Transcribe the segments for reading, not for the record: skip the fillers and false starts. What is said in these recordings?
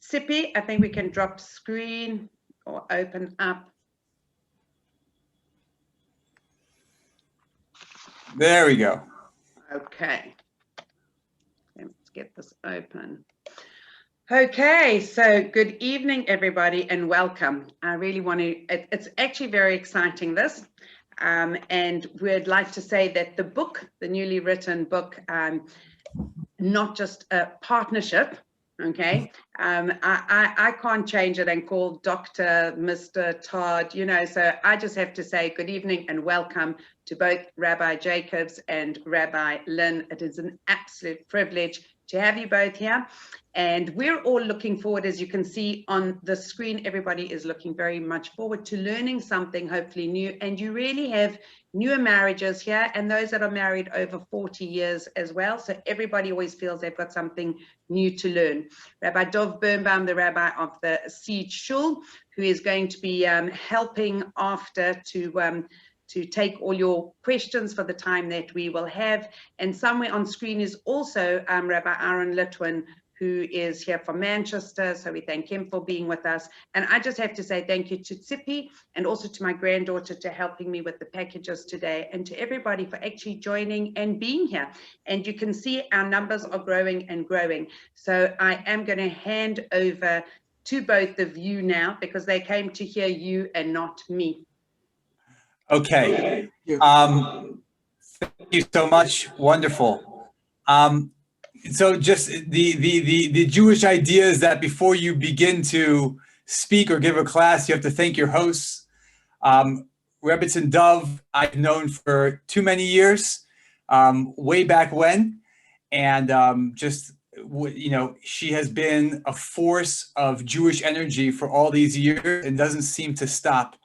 Sippy, I think we can drop screen or open up. There we go. Okay. Let's get this open. Okay, so good evening, everybody, and welcome. I really want to, it's actually very exciting, this. And we'd like to say that the book, the newly written book, not just a partnership, okay? I can't change it and call Dr. Mr. Todd, you know, so I just have to say good evening and welcome to both Rabbi Jacobs and Rabbi Lynn. It is an absolute privilege to have you both here. And we're all looking forward, as you can see on the screen, everybody is looking very much forward to learning something hopefully new. And you really have newer marriages here and those that are married over 40 years as well. So everybody always feels they've got something new to learn. Rabbi Dov Birnbaum, the rabbi of the Siege Shul, who is going to be helping after to take all your questions for the time that we will have. And somewhere on screen is also Rabbi Aaron Litwin, who is here from Manchester. So we thank him for being with us. And I just have to say thank you to Tsipi and also to my granddaughter to helping me with the packages today, and to everybody for actually joining and being here. And you can see our numbers are growing and growing. So I am going to hand over to both of you now, because they came to hear you and not me. Okay. Thank you so much. Wonderful. So just the Jewish idea is that before you begin to speak or give a class, you have to thank your hosts. Rebbetzin Dove, I've known for too many years, way back when. And just, you know, she has been a force of Jewish energy for all these years and doesn't seem to stop.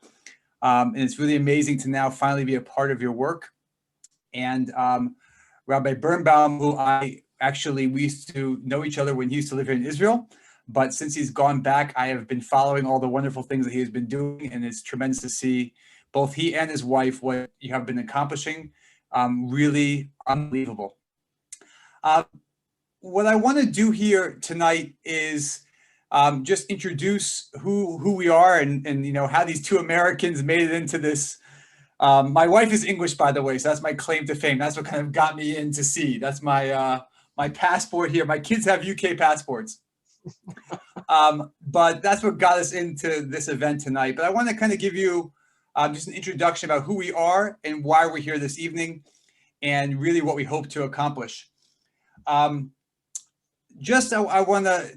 And it's really amazing to now finally be a part of your work. And Rabbi Birnbaum, who we used to know each other when he used to live here in Israel, but since he's gone back, I have been following all the wonderful things that he has been doing, and it's tremendous to see both he and his wife, what you have been accomplishing, really unbelievable. What I want to do here tonight is just introduce who we are and you know, how these two Americans made it into this. My wife is English, by the way, so that's my claim to fame. That's what kind of got me in to see. That's my my passport here. My kids have UK passports. But that's what got us into this event tonight. But I want to kind of give you just an introduction about who we are and why we're here this evening, and really what we hope to accomplish. I want to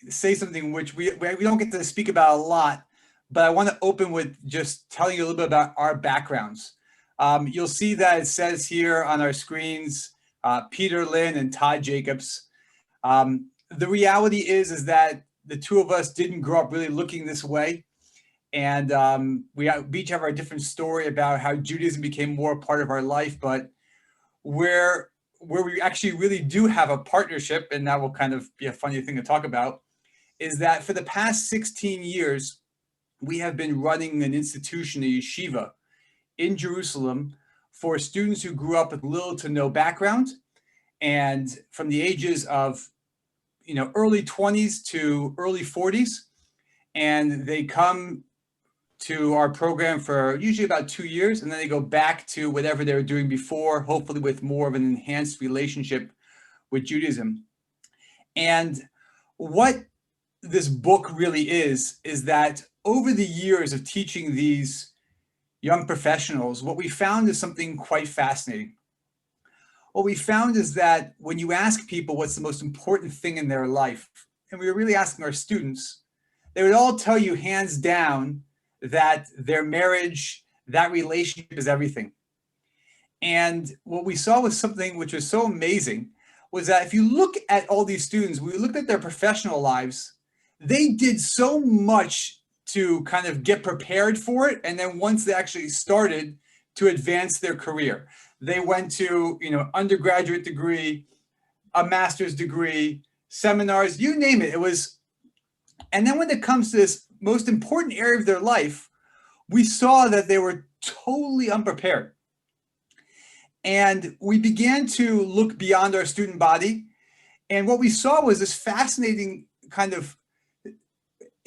say something which we don't get to speak about a lot, but I want to open with just telling you a little bit about our backgrounds. You'll see that it says here on our screens, Peter Lynn and Todd Jacobs. The reality is that the two of us didn't grow up really looking this way. And we each have our different story about how Judaism became more a part of our life, but where we actually really do have a partnership, and that will kind of be a funny thing to talk about, is that for the past 16 years, we have been running an institution, a yeshiva, in Jerusalem for students who grew up with little to no background, and from the ages of, you know, early 20s to early 40s, and they come to our program for usually about 2 years, and then they go back to whatever they were doing before, hopefully with more of an enhanced relationship with Judaism. And what this book really is that over the years of teaching these young professionals, what we found is something quite fascinating. What we found is that when you ask people what's the most important thing in their life, and we were really asking our students, they would all tell you hands down that their marriage, that relationship is everything. And what we saw was something which was so amazing, was that if you look at all these students, we looked at their professional lives, they did so much to kind of get prepared for it. And then once they actually started to advance their career, they went to, you know, undergraduate degree, a master's degree, seminars, you name it. It was, and then when it comes to this most important area of their life, we saw that they were totally unprepared. And we began to look beyond our student body. And what we saw was this fascinating kind of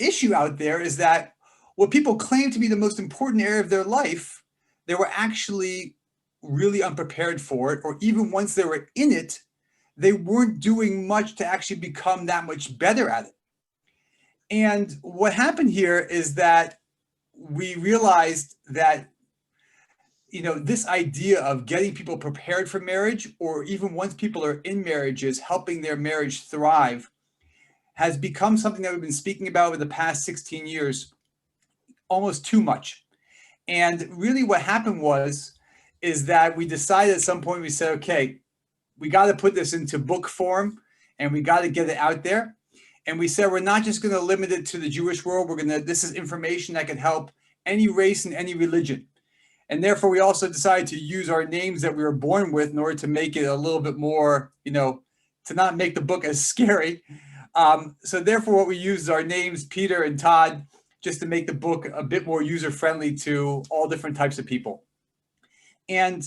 issue out there is that what people claim to be the most important area of their life, they were actually really unprepared for it, or even once they were in it, they weren't doing much to actually become that much better at it. And what happened here is that we realized that, this idea of getting people prepared for marriage, or even once people are in marriages, helping their marriage thrive, has become something that we've been speaking about over the past 16 years, almost too much. And really what happened is that we decided at some point, we said, okay, we got to put this into book form and we got to get it out there. And we said, we're not just going to limit it to the Jewish world. This is information that can help any race and any religion. And therefore, we also decided to use our names that we were born with in order to make it a little bit more, to not make the book as scary. So therefore, what we used is our names, Peter and Todd, just to make the book a bit more user-friendly to all different types of people. And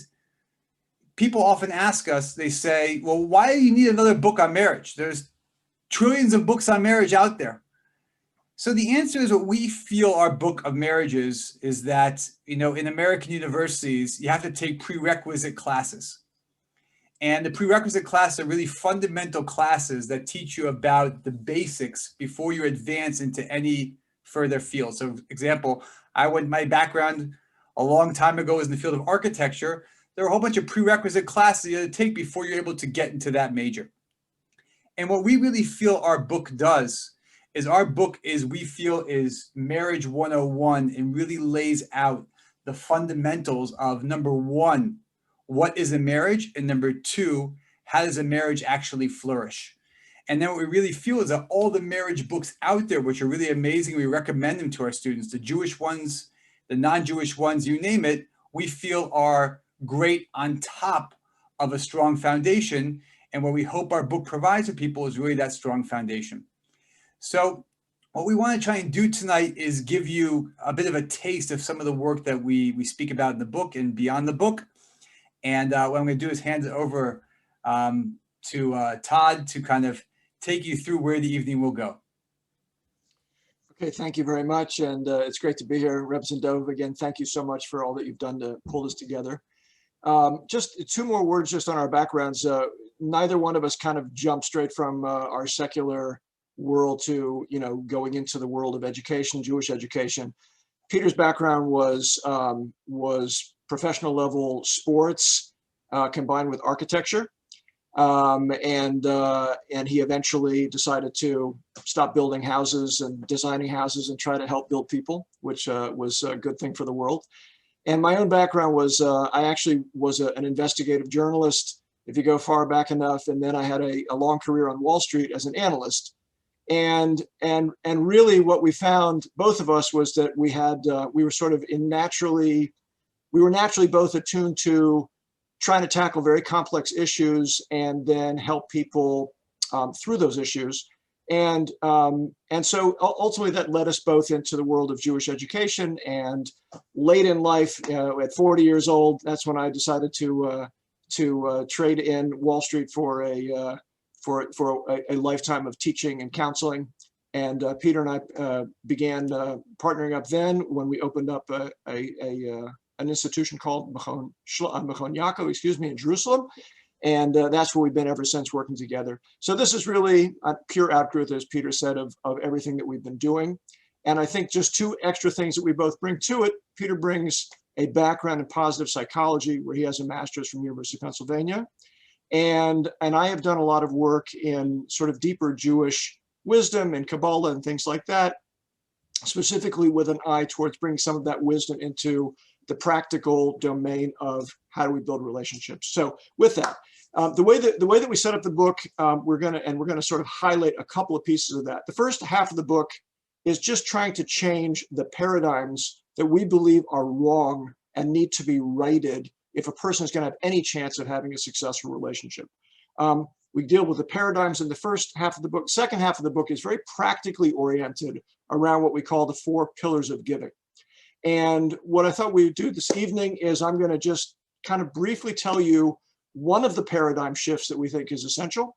people often ask us, they say, well, why do you need another book on marriage? There's trillions of books on marriage out there. So the answer is, what we feel our book of marriages is that, in American universities, you have to take prerequisite classes. And the prerequisite classes are really fundamental classes that teach you about the basics before you advance into any further field. So, example, my background a long time ago was in the field of architecture. There are a whole bunch of prerequisite classes you have to take before you're able to get into that major. And what we really feel our book does is we feel is Marriage 101, and really lays out the fundamentals of, number one, what is a marriage? And number two, how does a marriage actually flourish? And then what we really feel is that all the marriage books out there, which are really amazing, we recommend them to our students, the Jewish ones, the non-Jewish ones, you name it, we feel are great on top of a strong foundation. And what we hope our book provides for people is really that strong foundation. So what we want to try and do tonight is give you a bit of a taste of some of the work that we speak about in the book and beyond the book. And what I'm going to do is hand it over to Todd to kind of take you through where the evening will go. Okay, thank you very much. And it's great to be here. Representative Dov, again, thank you so much for all that you've done to pull this together. Just two more words just on our backgrounds. Neither one of us kind of jumped straight from our secular world to, going into the world of education, Jewish education. Peter's background was professional level sports combined with architecture. And he eventually decided to stop building houses and designing houses and try to help build people, which was a good thing for the world. And my own background was, I actually was an investigative journalist, if you go far back enough, and then I had a long career on Wall Street as an analyst. And really what we found, both of us, was that we were sort of naturally both attuned to trying to tackle very complex issues and then help people through those issues. And so ultimately that led us both into the world of Jewish education. And late in life, at 40 years old, that's when I decided to trade in Wall Street for a lifetime of teaching and counseling. And Peter and I began partnering up then when we opened up an institution called Mechon Yaakov, in Jerusalem. And that's where we've been ever since, working together. So this is really a pure outgrowth, as Peter said, of everything that we've been doing. And I think just two extra things that we both bring to it. Peter brings a background in positive psychology, where he has a master's from University of Pennsylvania. And I have done a lot of work in sort of deeper Jewish wisdom and Kabbalah and things like that, specifically with an eye towards bringing some of that wisdom into the practical domain of how do we build relationships. So with that, the way that we set up the book, we're gonna sort of highlight a couple of pieces of that. The first half of the book is just trying to change the paradigms that we believe are wrong and need to be righted if a person is going to have any chance of having a successful relationship. We deal with the paradigms in the first half of the book. Second half of the book is very practically oriented around what we call the 4 pillars of giving. And what I thought we would do this evening is I'm going to just kind of briefly tell you one of the paradigm shifts that we think is essential.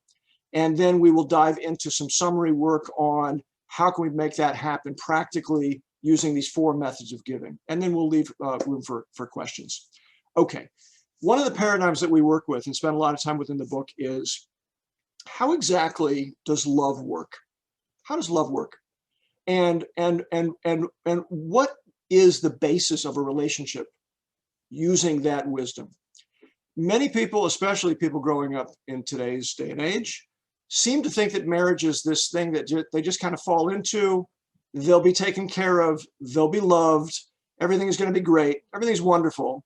And then we will dive into some summary work on how can we make that happen practically using these 4 methods of giving? And then we'll leave room for questions. Okay, one of the paradigms that we work with and spend a lot of time with in the book is, how exactly does love work? How does love work? And what is the basis of a relationship using that wisdom? Many people, especially people growing up in today's day and age, seem to think that marriage is this thing that they just kind of fall into. They'll be taken care of, they'll be loved, everything is going to be great, everything's wonderful.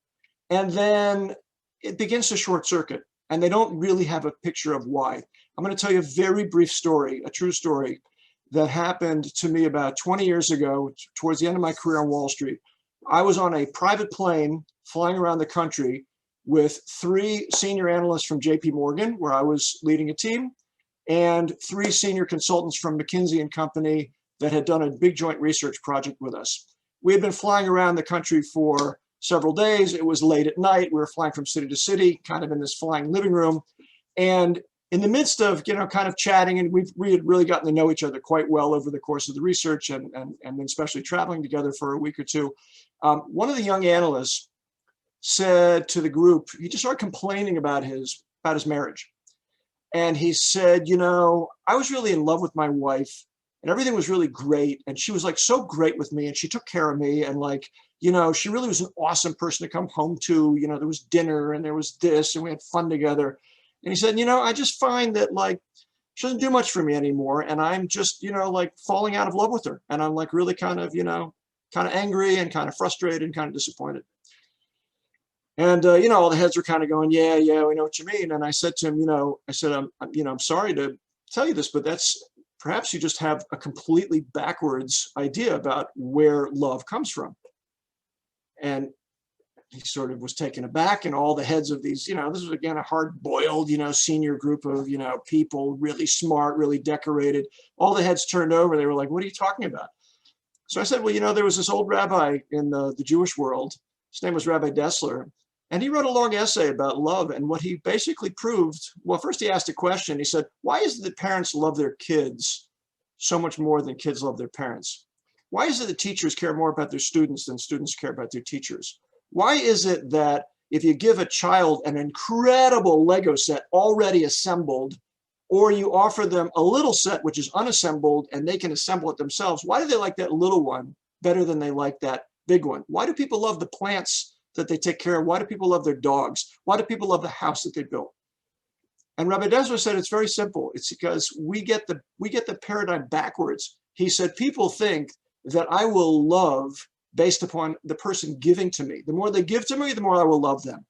And then it begins to short circuit, and they don't really have a picture of why. I'm going to tell you a very brief story, a true story that happened to me about 20 years ago, towards the end of my career on Wall Street. I was on a private plane flying around the country with 3 senior analysts from JP Morgan, where I was leading a team, and 3 senior consultants from McKinsey & Company that had done a big joint research project with us. We had been flying around the country for several days. It was late at night. We were flying from city to city, kind of in this flying living room. And in the midst of, kind of chatting, and we had really gotten to know each other quite well over the course of the research and then especially traveling together for a week or two. One of the young analysts said to the group, he just started complaining about his marriage. And he said, I was really in love with my wife and everything was really great. And she was like so great with me and she took care of me. And like, she really was an awesome person to come home to. There was dinner and there was this and we had fun together. And he said, I just find that like, she doesn't do much for me anymore. And I'm just, like falling out of love with her. And I'm like really kind of angry and kind of frustrated and kind of disappointed. And, all the heads were kind of going, yeah, we know what you mean. And I said to him, I'm sorry to tell you this, but perhaps you just have a completely backwards idea about where love comes from. And he sort of was taken aback, and all the heads of these, this was again a hard-boiled, senior group of, people, really smart, really decorated. All the heads turned over. They were like, what are you talking about? So I said, well, there was this old rabbi in the Jewish world. His name was Rabbi Dessler. And he wrote a long essay about love. And what he basically proved, well, first he asked a question. He said, why is it that parents love their kids so much more than kids love their parents? Why is it that teachers care more about their students than students care about their teachers? Why is it that if you give a child an incredible Lego set already assembled, or you offer them a little set which is unassembled and they can assemble it themselves, why do they like that little one better than they like that big one? Why do people love the plants that they take care of? Why do people love their dogs? Why do people love the house that they built? And Rabbi Dessler said it's very simple. It's because we get the paradigm backwards. He said people think that I will love based upon the person giving to me. The more they give to me, the more I will love them.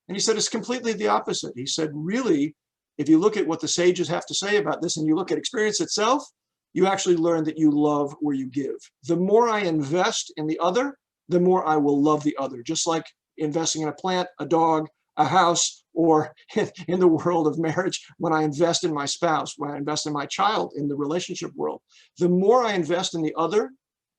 And he said it's completely the opposite. He said, really, if you look at what the sages have to say about this and you look at experience itself, you actually learn that you love where you give. The more I invest in the other, the more I will love the other. Just like investing in a plant, a dog, a house, or in the world of marriage, when I invest in my spouse, when I invest in my child, in the relationship world. The more I invest in the other,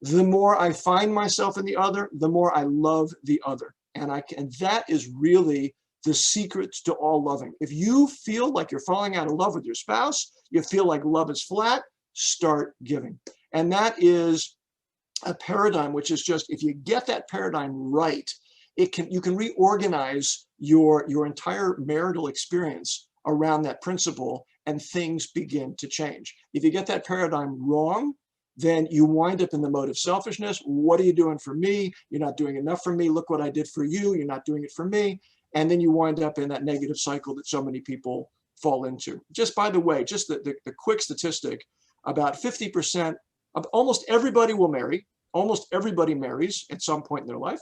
the more I find myself in the other, the more I love the other. And that is really the secret to all loving. If you feel like you're falling out of love with your spouse, you feel like love is flat, start giving. And that is a paradigm which is just, if you get that paradigm right, you can reorganize your entire marital experience around that principle, and things begin to change. If you get that paradigm wrong, then you wind up in the mode of selfishness. What are you doing for me? You're not doing enough for me. Look what I did for you. You're not doing it for me. And then you wind up in that negative cycle that so many people fall into. Just by the way, just the quick statistic, about 50% of almost everybody will marry. Almost everybody marries at some point in their life.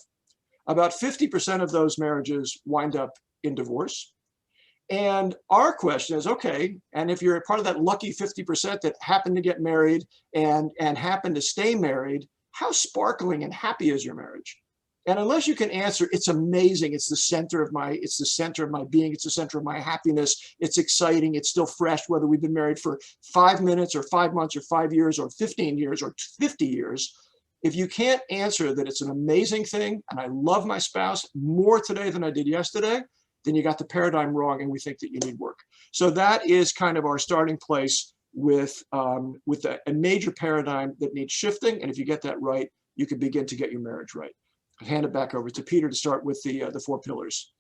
About 50% of those marriages wind up in divorce. And our question is, okay, and if you're a part of that lucky 50% that happen to get married and happen to stay married, how sparkling and happy is your marriage? And unless you can answer, it's amazing, it's the center of my being, it's the center of my happiness, it's exciting, it's still fresh, whether we've been married for 5 minutes or 5 months or 5 years or 15 years or 50 years. If you can't answer that it's an amazing thing and I love my spouse more today than I did yesterday, then you got the paradigm wrong and we think that you need work. So that is kind of our starting place with a major paradigm that needs shifting. And if you get that right, you can begin to get your marriage right. I'll hand it back over to Peter to start with the 4 pillars.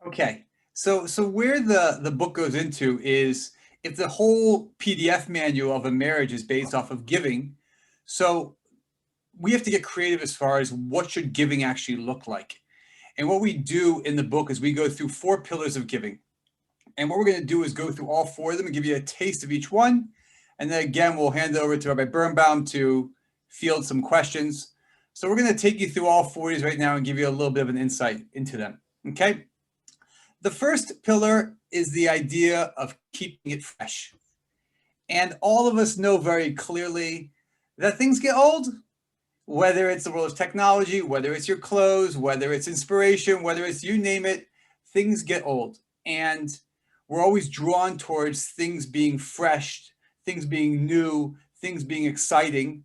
Okay, so where the book goes into is, if the whole PDF manual of a marriage is based off of giving, so we have to get creative as far as what should giving actually look like. And what we do in the book is we go through 4 pillars of giving. And what we're going to do is go through all 4 of them and give you a taste of each one. And then again, we'll hand it over to Rabbi Birnbaum to field some questions. So we're going to take you through all 4 of these right now and give you a little bit of an insight into them. Okay. The first pillar is the idea of keeping it fresh. And all of us know very clearly that things get old, whether it's the world of technology, whether it's your clothes, whether it's inspiration, whether it's you name it, things get old. And we're always drawn towards things being fresh, things being new, things being exciting.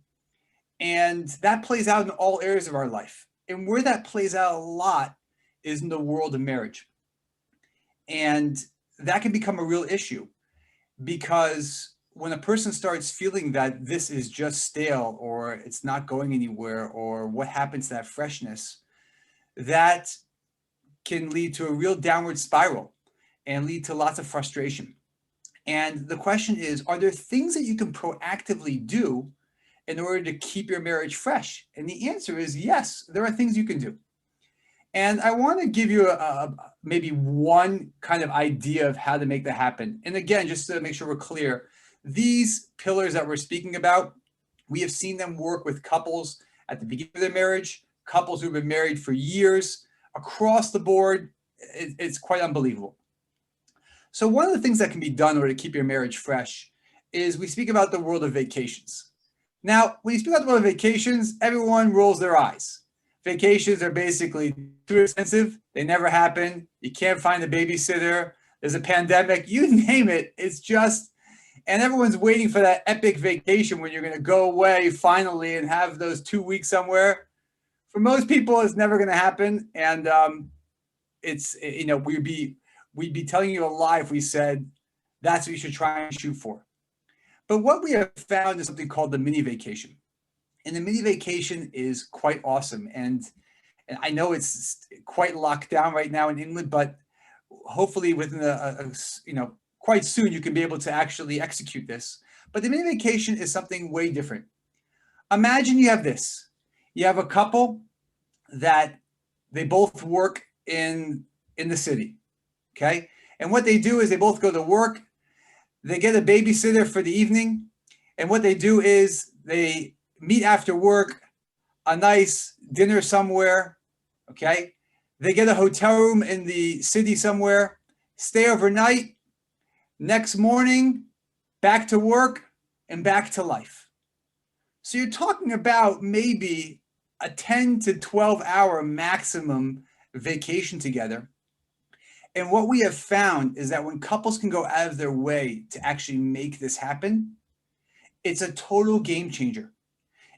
And that plays out in all areas of our life. And where that plays out a lot is in the world of marriage. And that can become a real issue, because when a person starts feeling that this is just stale, or it's not going anywhere, or what happens to that freshness, that can lead to a real downward spiral and lead to lots of frustration. And the question is, are there things that you can proactively do in order to keep your marriage fresh? And the answer is yes, there are things you can do. And I want to give you maybe one kind of idea of how to make that happen. And again, just to make sure we're clear, these pillars that we're speaking about, we have seen them work with couples at the beginning of their marriage, couples who've been married for years, across the board. It's quite unbelievable. So one of the things that can be done in order to keep your marriage fresh is we speak about the world of vacations. Now, when you speak about the world of vacations, everyone rolls their eyes. Vacations are basically too expensive. They never happen. You can't find a babysitter. There's a pandemic. You name it. It's just, and everyone's waiting for that epic vacation when you're going to go away finally and have those 2 weeks somewhere. For most people, it's never going to happen. And it's, you know, we'd be telling you a lie if we said that's what you should try and shoot for. But what we have found is something called the mini vacation. And the mini vacation is quite awesome. And I know it's quite locked down right now in England, but hopefully within quite soon, you can be able to actually execute this. But the mini vacation is something way different. Imagine you have this. You have a couple that they both work in the city, okay? And what they do is they both go to work. They get a babysitter for the evening. And what they do is they meet after work, a nice dinner somewhere, okay? They get a hotel room in the city somewhere, stay overnight, next morning, back to work and back to life. So you're talking about maybe a 10 to 12 hour maximum vacation together. And what we have found is that when couples can go out of their way to actually make this happen, it's a total game changer.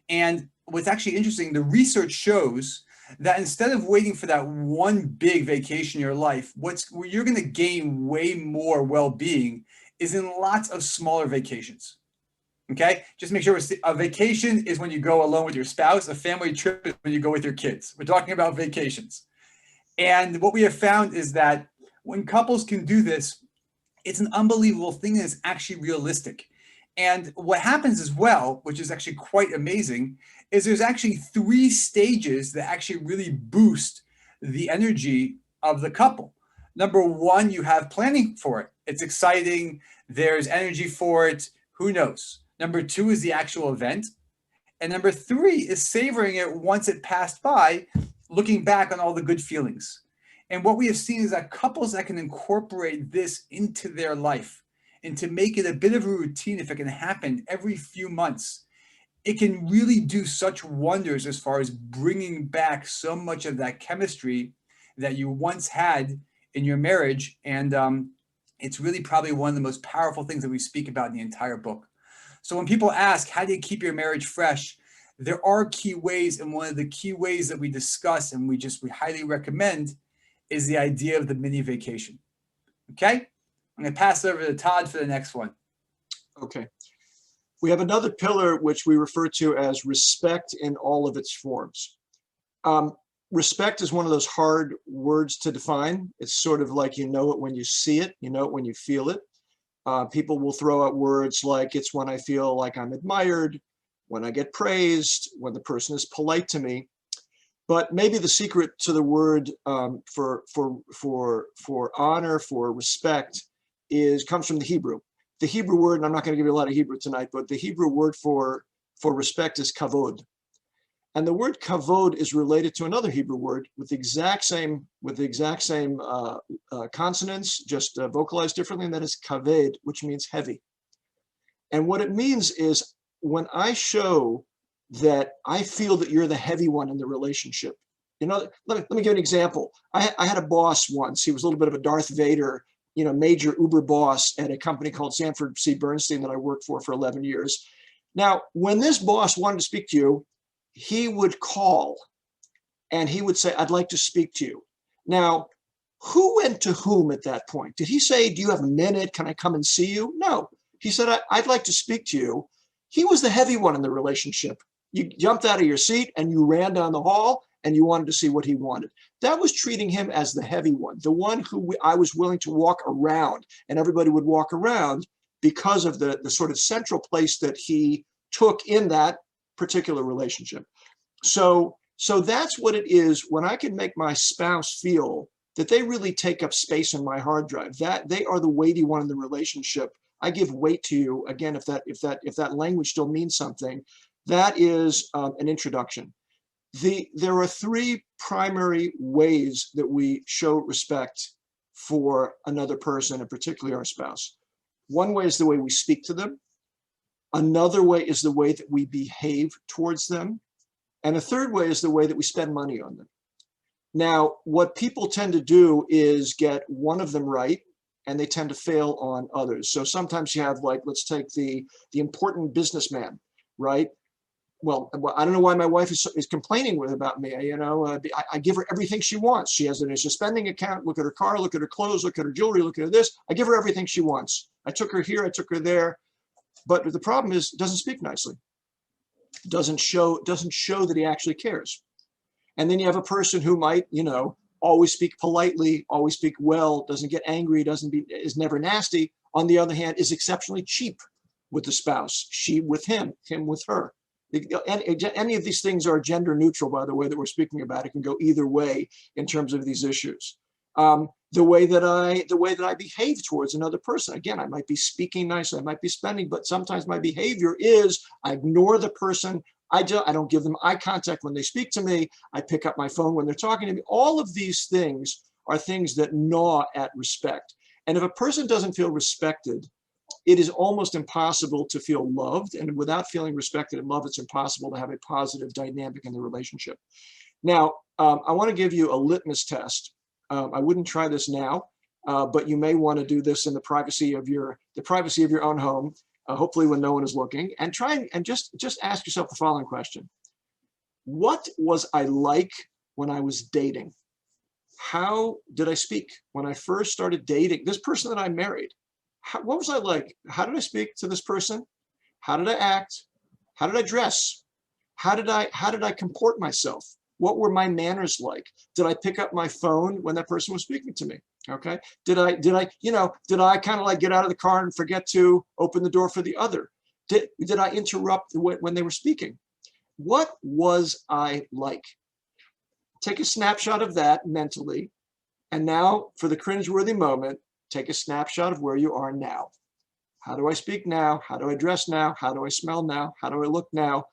And what's actually interesting, the research shows that instead of waiting for that one big vacation in your life, where you're going to gain way more well-being is in lots of smaller vacations. Okay, just make sure a vacation is when you go alone with your spouse. A family trip is when you go with your kids. We're talking about vacations. And what we have found is that when couples can do this, it's an unbelievable thing that's actually realistic. And what happens as well, which is actually quite amazing, is there's actually 3 stages that actually really boost the energy of the couple. Number 1, you have planning for it. It's exciting. There's energy for it. Who knows? Number 2 is the actual event. And number 3 is savoring it once it passed by, looking back on all the good feelings. And what we have seen is that couples that can incorporate this into their life and to make it a bit of a routine, if it can happen every few months, it can really do such wonders as far as bringing back so much of that chemistry that you once had in your marriage. And it's really probably one of the most powerful things that we speak about in the entire book. So when people ask, how do you keep your marriage fresh? There are key ways. And one of the key ways that we discuss and we highly recommend is the idea of the mini vacation. Okay? I'm going to pass it over to Todd for the next one. Okay. We have another pillar which we refer to as respect in all of its forms. Respect is one of those hard words to define. It's sort of like you know it when you see it, you know it when you feel it. People will throw out words like it's when I feel like I'm admired, when I get praised, when the person is polite to me. But maybe the secret to the word for honor, for respect, comes from the Hebrew. The Hebrew word, and I'm not going to give you a lot of Hebrew tonight, but the Hebrew word for respect is kavod. And the word kavod is related to another Hebrew word with the exact same consonants, just vocalized differently, and that is kaved, which means heavy. And what it means is when I show that I feel that you're the heavy one in the relationship. You know, let me give you an example. I had a boss once. He was a little bit of a Darth Vader, you know, major Uber boss at a company called Sanford C. Bernstein that I worked for 11 years. Now, when this boss wanted to speak to you, he would call and he would say, I'd like to speak to you. Now, who went to whom at that point? Did he say, do you have a minute? Can I come and see you? No, he said, I'd like to speak to you. He was the heavy one in the relationship. You jumped out of your seat and you ran down the hall and you wanted to see what he wanted. That was treating him as the heavy one, the one who I was willing to walk around, and everybody would walk around because of the sort of central place that he took in that particular relationship. So that's what it is when I can make my spouse feel that they really take up space in my hard drive, that they are the weighty one in the relationship. I give weight to you. Again, if that language still means something, that is an introduction. There are three primary ways that we show respect for another person, and particularly our spouse. One way is the way we speak to them. Another way is the way that we behave towards them. And a third way is the way that we spend money on them. Now, what people tend to do is get one of them right, and they tend to fail on others. So sometimes you have, like, let's take the important businessman, right? Well, I don't know why my wife is complaining about me. You know, I give her everything she wants. She has a spending account. Look at her car, look at her clothes, look at her jewelry, look at her this. I give her everything she wants. I took her here, I took her there. But the problem is, doesn't speak nicely. Doesn't show that he actually cares. And then you have a person who might, you know, always speak politely, always speak well, doesn't get angry, is never nasty. On the other hand, is exceptionally cheap with the spouse. She with him with her. Any of these things are gender neutral, by the way, that we're speaking about. It can go either way in terms of these issues. The way that I behave towards another person. Again, I might be speaking nicely, I might be spending, but sometimes my behavior is I ignore the person. I don't give them eye contact when they speak to me. I pick up my phone when they're talking to me. All of these things are things that gnaw at respect. And if a person doesn't feel respected, it is almost impossible to feel loved. And without feeling respected and loved, it's impossible to have a positive dynamic in the relationship. Now, I want to give you a litmus test. I wouldn't try this now, but you may want to do this in the privacy of your own home, hopefully when no one is looking, and try and just ask yourself the following question. What was I like when I was dating? How did I speak when I first started dating this person that I married? What was I like? How did I speak to this person? How did I act? How did I dress? How did I comport myself? What were my manners like? Did I pick up my phone when that person was speaking to me? Okay. Did I kind of like get out of the car and forget to open the door for the other? Did I interrupt when they were speaking? What was I like? Take a snapshot of that mentally. And now for the cringeworthy moment, take a snapshot of where you are now. How do I speak now? How do I dress now? How do I smell now? How do I look now?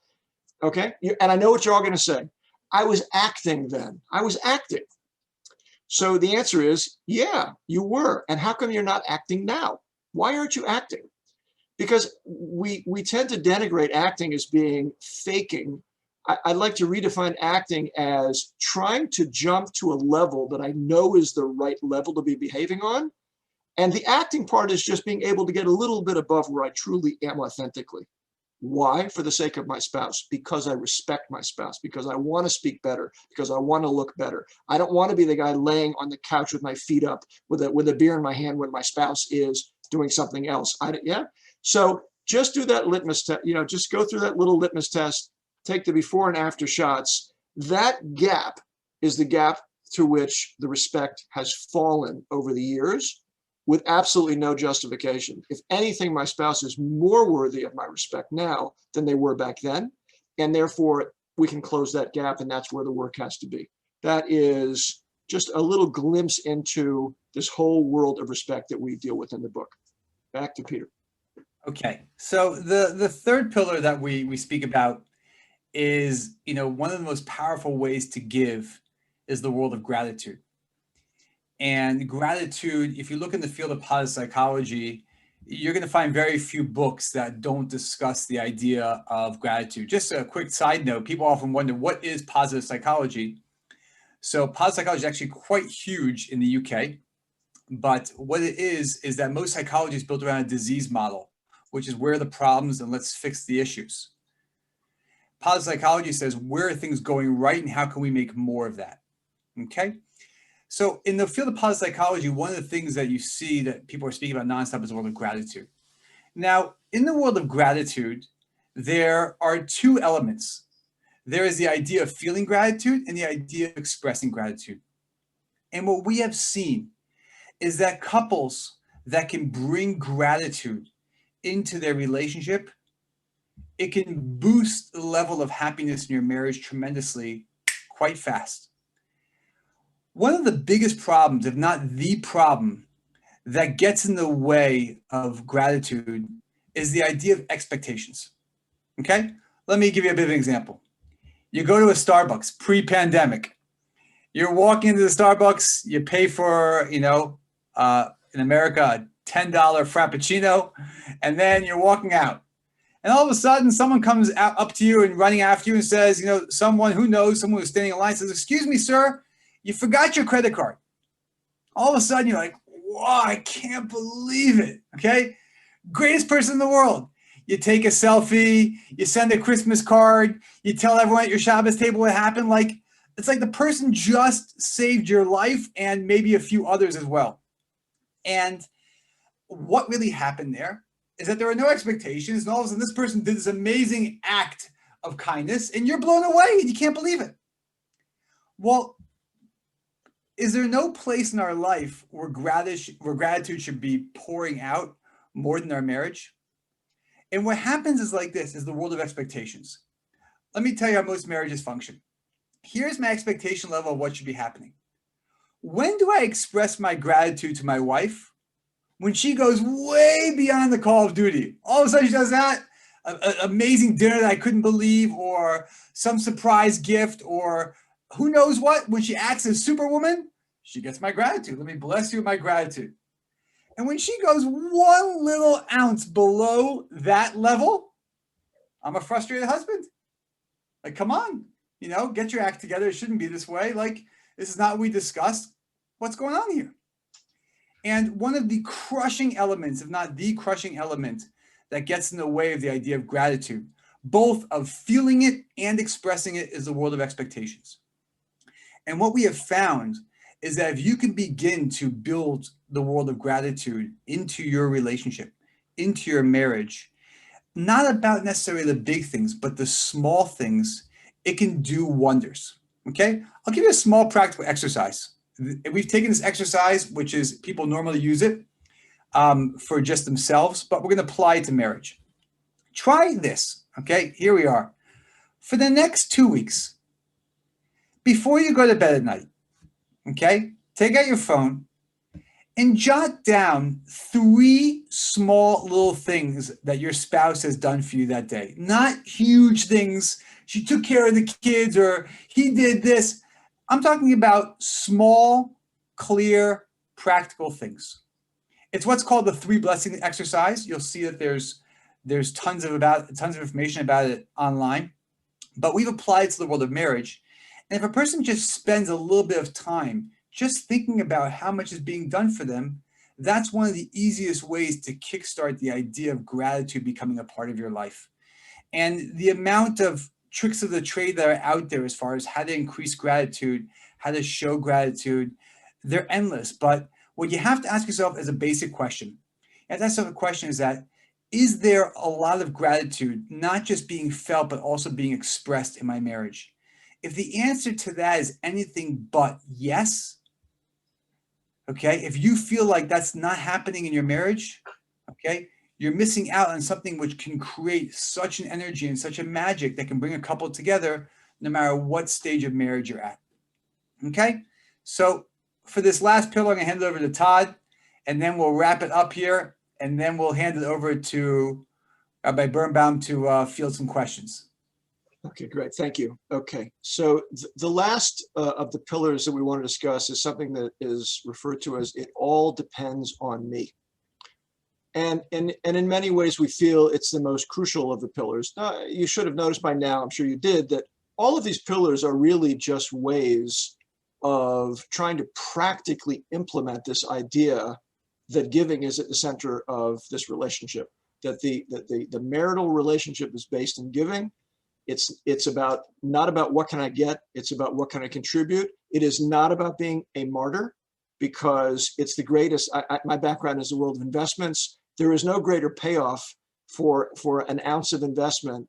Okay. And I know what you're all going to say. I was acting then. I was acting. So the answer is, yeah, you were. And how come you're not acting now? Why aren't you acting? Because we tend to denigrate acting as being faking. I'd like to redefine acting as trying to jump to a level that I know is the right level to be behaving on. And the acting part is just being able to get a little bit above where I truly am authentically. Why? For the sake of my spouse, because I respect my spouse, because I want to speak better, because I want to look better. I don't want to be the guy laying on the couch with my feet up with a beer in my hand when my spouse is doing something else. So just do that litmus test, just go through that little litmus test, take the before and after shots. That gap is the gap to which the respect has fallen over the years with absolutely no justification. If anything, my spouse is more worthy of my respect now than they were back then. And therefore, we can close that gap, and that's where the work has to be. That is just a little glimpse into this whole world of respect that we deal with in the book. Back to Peter. Okay, so the third pillar that we speak about is, one of the most powerful ways to give is the world of gratitude. And gratitude, if you look in the field of positive psychology, you're going to find very few books that don't discuss the idea of gratitude. Just a quick side note, people often wonder, what is positive psychology? So positive psychology is actually quite huge in the UK, but what it is that most psychology is built around a disease model, which is where are the problems and let's fix the issues. Positive psychology says, where are things going right and how can we make more of that? Okay. So in the field of positive psychology, one of the things that you see that people are speaking about nonstop is the world of gratitude. Now, in the world of gratitude, there are two elements. There is the idea of feeling gratitude and the idea of expressing gratitude. And what we have seen is that couples that can bring gratitude into their relationship, it can boost the level of happiness in your marriage tremendously, quite fast. One of the biggest problems, if not the problem, that gets in the way of gratitude is the idea of expectations. Okay? Let me give you a bit of an example. You go to a Starbucks pre-pandemic. You're walking into the Starbucks, you pay for, in America, a $10 Frappuccino, and then you're walking out. And all of a sudden, someone comes up to you and running after you and says, someone who's standing in line says, "Excuse me, sir, you forgot your credit card." All of a sudden, you're like, "Wow, I can't believe it." Okay? Greatest person in the world. You take a selfie, you send a Christmas card, you tell everyone at your Shabbos table what happened. It's like the person just saved your life and maybe a few others as well. And what really happened there is that there are no expectations, and all of a sudden this person did this amazing act of kindness, and you're blown away and you can't believe it. Well, is there no place in our life where gratitude should be pouring out more than our marriage? And what happens is like this, is the world of expectations. Let me tell you how most marriages function. Here's my expectation level of what should be happening. When do I express my gratitude to my wife? When she goes way beyond the call of duty. All of a sudden she does that, an amazing dinner that I couldn't believe, or some surprise gift, or who knows what. When she acts as Superwoman, she gets my gratitude. Let me bless you with my gratitude. And when she goes one little ounce below that level, I'm a frustrated husband. Come on, get your act together. It shouldn't be this way. This is not what we discussed. What's going on here? And one of the crushing elements, if not the crushing element, that gets in the way of the idea of gratitude, both of feeling it and expressing it, is the world of expectations. And what we have found is that if you can begin to build the world of gratitude into your relationship, into your marriage, not about necessarily the big things, but the small things, it can do wonders. Okay? I'll give you a small practical exercise. We've taken this exercise, which is people normally use it for just themselves, but we're going to apply it to marriage. Try this. Okay? Here we are. For the next 2 weeks, before you go to bed at night, okay, take out your phone and jot down 3 small little things that your spouse has done for you that day. Not huge things. She took care of the kids, or he did this. I'm talking about small, clear, practical things. It's what's called the 3 blessing exercise. You'll see that there's tons of information about it online, but we've applied it to the world of marriage. And if a person just spends a little bit of time just thinking about how much is being done for them, that's one of the easiest ways to kickstart the idea of gratitude becoming a part of your life. And the amount of tricks of the trade that are out there as far as how to increase gratitude, how to show gratitude, they're endless. But what you have to ask yourself is a basic question. And that sort of question is that, is there a lot of gratitude, not just being felt, but also being expressed in my marriage? If the answer to that is anything but yes, okay, if you feel like that's not happening in your marriage, okay, you're missing out on something which can create such an energy and such a magic that can bring a couple together no matter what stage of marriage you're at. Okay, so for this last pillar, I'm gonna hand it over to Todd, and then we'll wrap it up here, and then we'll hand it over to Rabbi Birnbaum to field some questions. Okay, great. Thank you. Okay, so the last of the pillars that we want to discuss is something that is referred to as "it all depends on me." And in many ways, we feel it's the most crucial of the pillars. You should have noticed by now, I'm sure you did, that all of these pillars are really just ways of trying to practically implement this idea that giving is at the center of this relationship, that the marital relationship is based in giving. It's about not about what can I get, it's about what can I contribute. It is not about being a martyr, because it's the greatest. My background is the world of investments. There is no greater payoff for an ounce of investment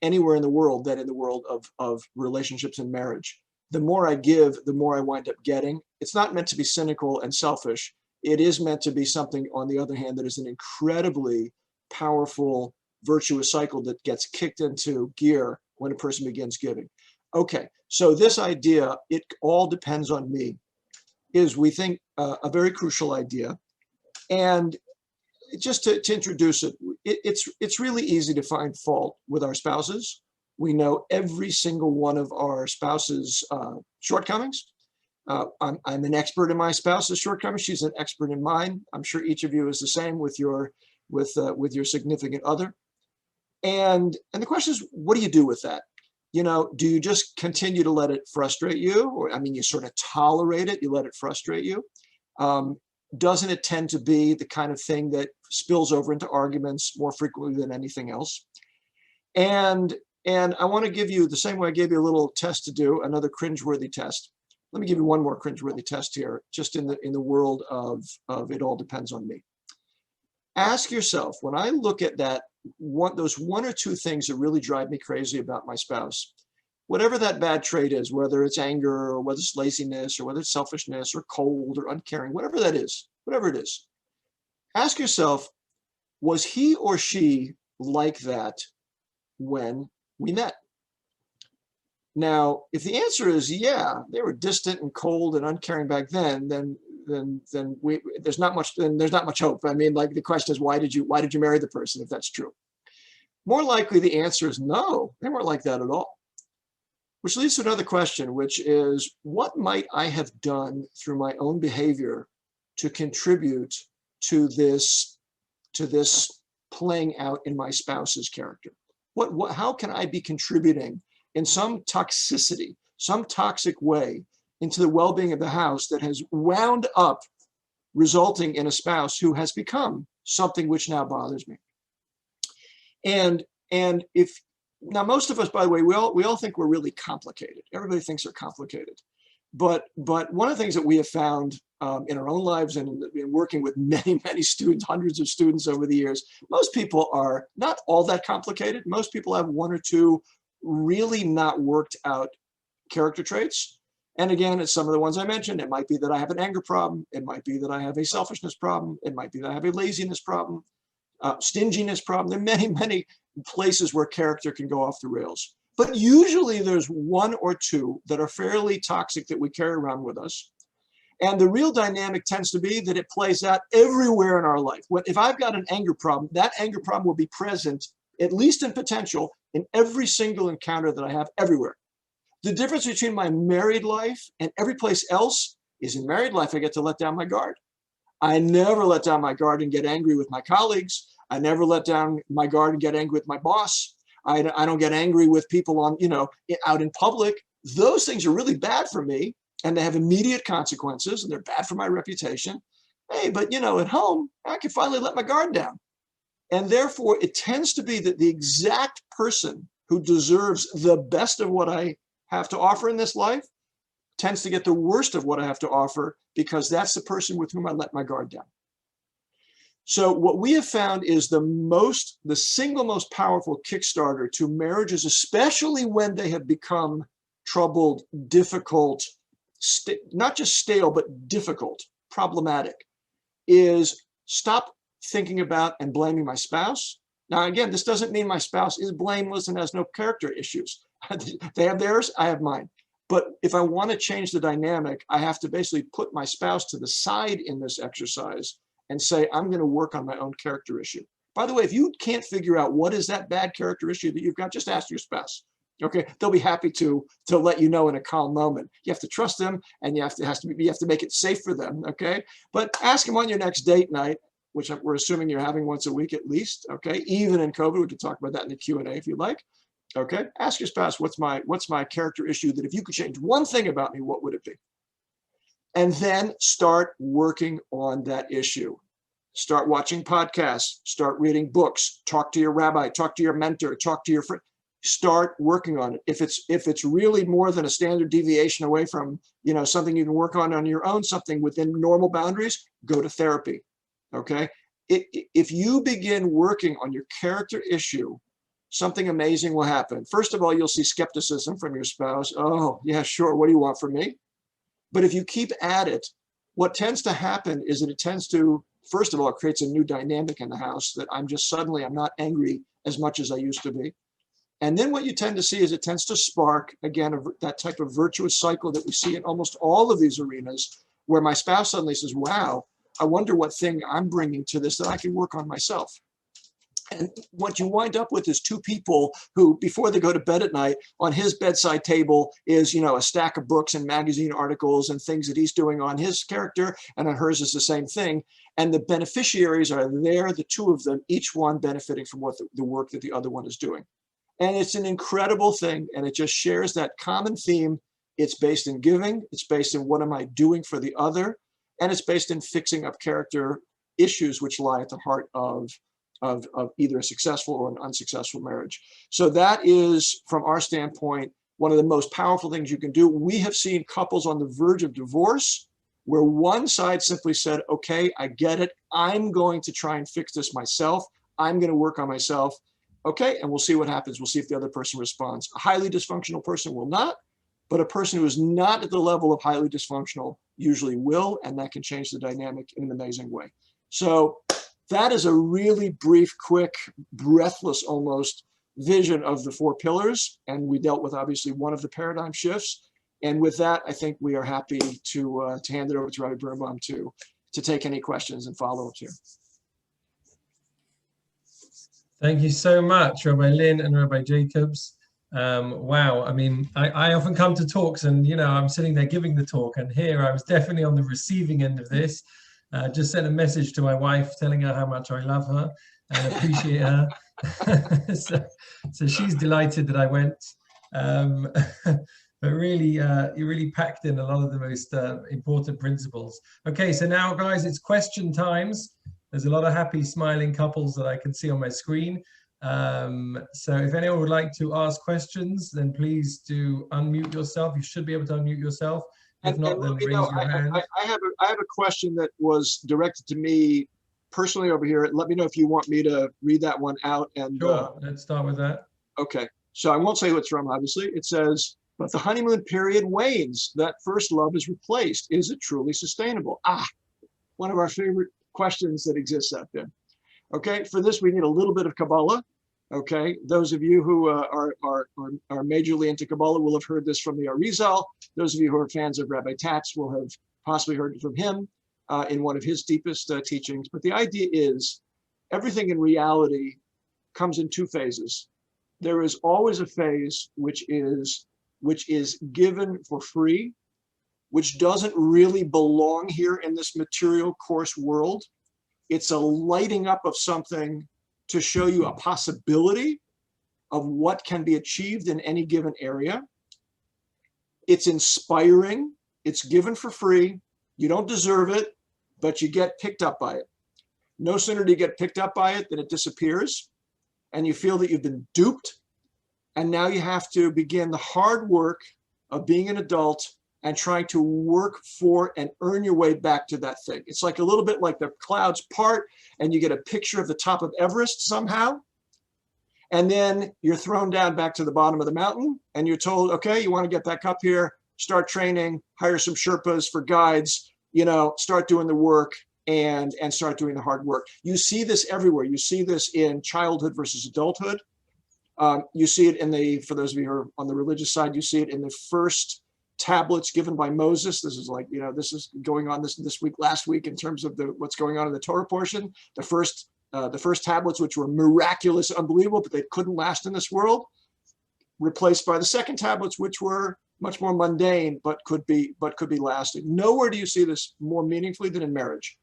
anywhere in the world than in the world of relationships and marriage. The more I give, the more I wind up getting. It's not meant to be cynical and selfish. It is meant to be something, on the other hand, that is an incredibly powerful, virtuous cycle that gets kicked into gear when a person begins giving. Okay, so this idea, it all depends on me, is, we think, a very crucial idea. And just to introduce it, it's really easy to find fault with our spouses. We know every single one of our spouses' shortcomings. I'm an expert in my spouse's shortcomings. She's an expert in mine. I'm sure each of you is the same with your significant other. And the question is, what do you do with that? You know, do you just continue to let it frustrate you? Or, I mean, you sort of tolerate it, you let it frustrate you? Doesn't it tend to be the kind of thing that spills over into arguments more frequently than anything else? And I want to give you, the same way I gave you a little test to do, another cringeworthy test. Let me give you one more cringeworthy test here, just in the world of it all depends on me. Ask yourself, when I look at those one or two things that really drive me crazy about my spouse, whatever that bad trait is, whether it's anger or whether it's laziness or whether it's selfishness or cold or uncaring, whatever it is, ask yourself, was he or she like that when we met? Now, if the answer is yeah, they were distant and cold and uncaring back then there's not much hope. I mean, like, the question is, why did you marry the person, if that's true? More likely the answer is no, they weren't like that at all. Which leads to another question, which is, what might I have done through my own behavior to contribute to this playing out in my spouse's character? How can I be contributing in some toxicity, some toxic way, into the well-being of the house that has wound up resulting in a spouse who has become something which now bothers me? And now, most of us, by the way, we all think we're really complicated. Everybody thinks they're complicated. But one of the things that we have found in our own lives and in working with many students, hundreds of students over the years, most people are not all that complicated. Most people have one or two really not worked out character traits. And again, it's some of the ones I mentioned. It might be that I have an anger problem. It might be that I have a selfishness problem. It might be that I have a laziness problem, stinginess problem. There are many places where character can go off the rails. But usually there's one or two that are fairly toxic that we carry around with us. And the real dynamic tends to be that it plays out everywhere in our life. If I've got an anger problem, that anger problem will be present, at least in potential, in every single encounter that I have everywhere. The difference between my married life and every place else is, in married life, I get to let down my guard. I never let down my guard and get angry with my colleagues. I never let down my guard and get angry with my boss. I don't get angry with people out in public. Those things are really bad for me, and they have immediate consequences, and they're bad for my reputation. Hey, but at home, I can finally let my guard down. And therefore, it tends to be that the exact person who deserves the best of what I have to offer in this life tends to get the worst of what I have to offer, because that's the person with whom I let my guard down. So what we have found is the single most powerful Kickstarter to marriages, especially when they have become troubled, difficult, not just stale, but difficult, problematic, is stop thinking about and blaming my spouse. Now, again, this doesn't mean my spouse is blameless and has no character issues. They have theirs, I have mine. But if I want to change the dynamic, I have to basically put my spouse to the side in this exercise and say, I'm going to work on my own character issue. By the way, if you can't figure out what is that bad character issue that you've got, just ask your spouse. Okay, they'll be happy to let you know in a calm moment. You have to trust them, and you have to make it safe for them. Okay, but ask them on your next date night, which we're assuming you're having once a week at least. Okay, even in COVID, we can talk about that in the Q&A if you like. Okay, ask your spouse, what's my character issue that if you could change one thing about me, what would it be? And then start working on that issue. Start watching podcasts, start reading books, talk to your rabbi, talk to your mentor, talk to your friend. Start working on it. If it's really more than a standard deviation away from, something you can work on your own, something within normal boundaries, go to therapy. Okay. If you begin working on your character issue, something amazing will happen. First of all, you'll see skepticism from your spouse. Oh, yeah, sure. What do you want from me? But if you keep at it, what tends to happen is that it tends to, first of all, it creates a new dynamic in the house that I'm not angry as much as I used to be. And then what you tend to see is it tends to spark, again, that type of virtuous cycle that we see in almost all of these arenas, where my spouse suddenly says, wow, I wonder what thing I'm bringing to this that I can work on myself. And what you wind up with is two people who, before they go to bed at night, on his bedside table is, a stack of books and magazine articles and things that he's doing on his character, and on hers is the same thing. And the beneficiaries are there, the two of them, each one benefiting from what the work that the other one is doing. And it's an incredible thing, and it just shares that common theme. It's based in giving, it's based in what am I doing for the other, and it's based in fixing up character issues which lie at the heart of either a successful or an unsuccessful marriage. So that is, from our standpoint, one of the most powerful things you can do. We have seen couples on the verge of divorce where one side simply said, okay, I get it. I'm going to try and fix this myself. I'm going to work on myself. Okay, and we'll see what happens. We'll see if the other person responds. A highly dysfunctional person will not, but a person who is not at the level of highly dysfunctional usually will, and that can change the dynamic in an amazing way. So that is a really brief, quick, breathless almost vision of the 4 pillars, and we dealt with obviously one of the paradigm shifts. And with that, I think we are happy to hand it over to Rabbi Birnbaum to take any questions and follow-ups here. Thank you so much, Rabbi Lynn and Rabbi Jacobs. Wow, I mean, I often come to talks and, I'm sitting there giving the talk, and here I was definitely on the receiving end of this. Just sent a message to my wife telling her how much I love her and appreciate her. so she's delighted that I went. But really, you really packed in a lot of the most important principles. Okay, so now, guys, it's question times. There's a lot of happy, smiling couples that I can see on my screen. So if anyone would like to ask questions, then please do unmute yourself. You should be able to unmute yourself. If not, then raise your hand. I have a question that was directed to me personally over here. Let me know if you want me to read that one out. And sure, let's start with that. Okay, so I won't say who it's from, obviously. It says, but the honeymoon period wanes. That first love is replaced. Is it truly sustainable? One of our favorite questions that exists out there. Okay, for this we need a little bit of Kabbalah. Okay, those of you who are majorly into Kabbalah will have heard this from the Arizal. Those of you who are fans of Rabbi Tatz will have possibly heard it from him in one of his deepest teachings. But the idea is everything in reality comes in 2 phases. There is always a phase which is given for free, which doesn't really belong here in this material coarse world. It's a lighting up of something to show you a possibility of what can be achieved in any given area. It's inspiring, it's given for free, you don't deserve it, but you get picked up by it. No sooner do you get picked up by it than it disappears, and you feel that you've been duped, and now you have to begin the hard work of being an adult and trying to work for and earn your way back to that thing. It's like a little bit like the clouds part and you get a picture of the top of Everest somehow. And then you're thrown down back to the bottom of the mountain and you're told, okay, you want to get back up here, start training, hire some Sherpas for guides, you know, start doing the work and start doing the hard work. You see this everywhere. You see this in childhood versus adulthood. You see it in the, for those of you who are on the religious side, you see it in the first tablets given by Moses. This is like, you know, this is going on this week, last week in terms of what's going on in the Torah portion. The first tablets, which were miraculous, unbelievable, but they couldn't last in this world, replaced by the second tablets, which were much more mundane, but could be lasting. Nowhere do you see this more meaningfully than in marriage,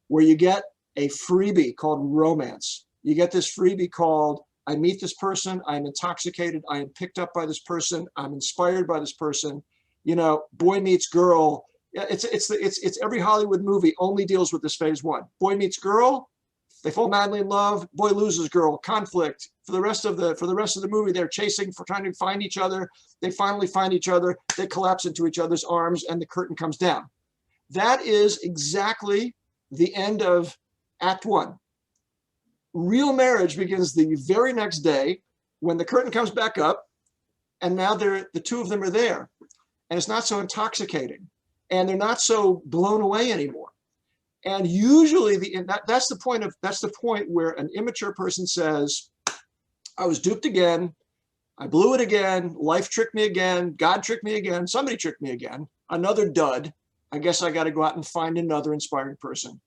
where you get a freebie called romance. You get this freebie called, I meet this person, I'm intoxicated, I am picked up by this person, I'm inspired by this person. You know, boy meets girl. It's every Hollywood movie only deals with this phase one. Boy meets girl, they fall madly in love. Boy loses girl, conflict. For the rest of the movie, they're chasing for trying to find each other. They finally find each other. They collapse into each other's arms, and the curtain comes down. That is exactly the end of Act One. Real marriage begins the very next day when the curtain comes back up, and now the two of them are there. And it's not so intoxicating, and they're not so blown away anymore. And usually that's the point where an immature person says, I was duped again, I blew it again, life tricked me again, God tricked me again, somebody tricked me again, another dud. I guess I got to go out and find another inspiring person.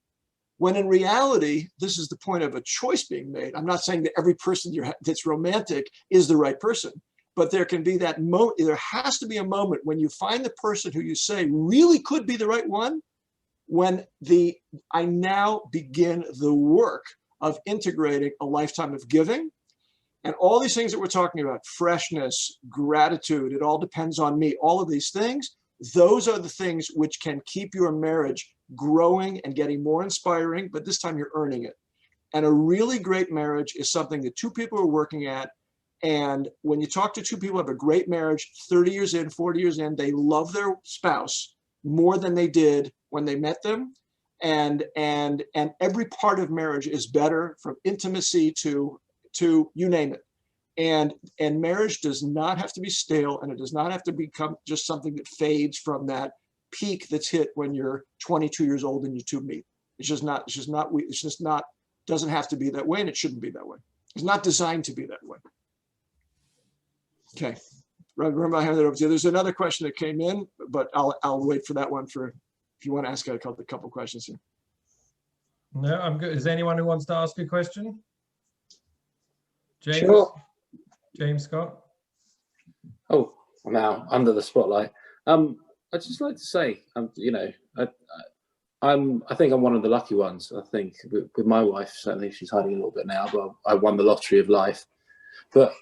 When in reality, this is the point of a choice being made. I'm not saying that every person that's romantic is the right person. But there can be that moment, there has to be a moment when you find the person who you say really could be the right one, when I now begin the work of integrating a lifetime of giving and all these things that we're talking about, freshness, gratitude, it all depends on me, all of these things, those are the things which can keep your marriage growing and getting more inspiring, but this time you're earning it. And a really great marriage is something that two people are working at. And when you talk to two people who have a great marriage, 30 years in, 40 years in, they love their spouse more than they did when they met them. And every part of marriage is better, from intimacy to you name it. And marriage does not have to be stale, and it does not have to become just something that fades from that peak that's hit when you're 22 years old and you two meet. It's just not, doesn't have to be that way, and it shouldn't be that way. It's not designed to be that way. Okay, remember I hand it over to you. There's another question that came in, but I'll wait for that one for if you want to ask a couple questions here. No, I'm good. Is there anyone who wants to ask a question? James? Sure. James Scott? Oh, I'm now under the spotlight. I'd just like to say, you know, I think I'm one of the lucky ones. I think with my wife, certainly she's hiding a little bit now, but I won the lottery of life. But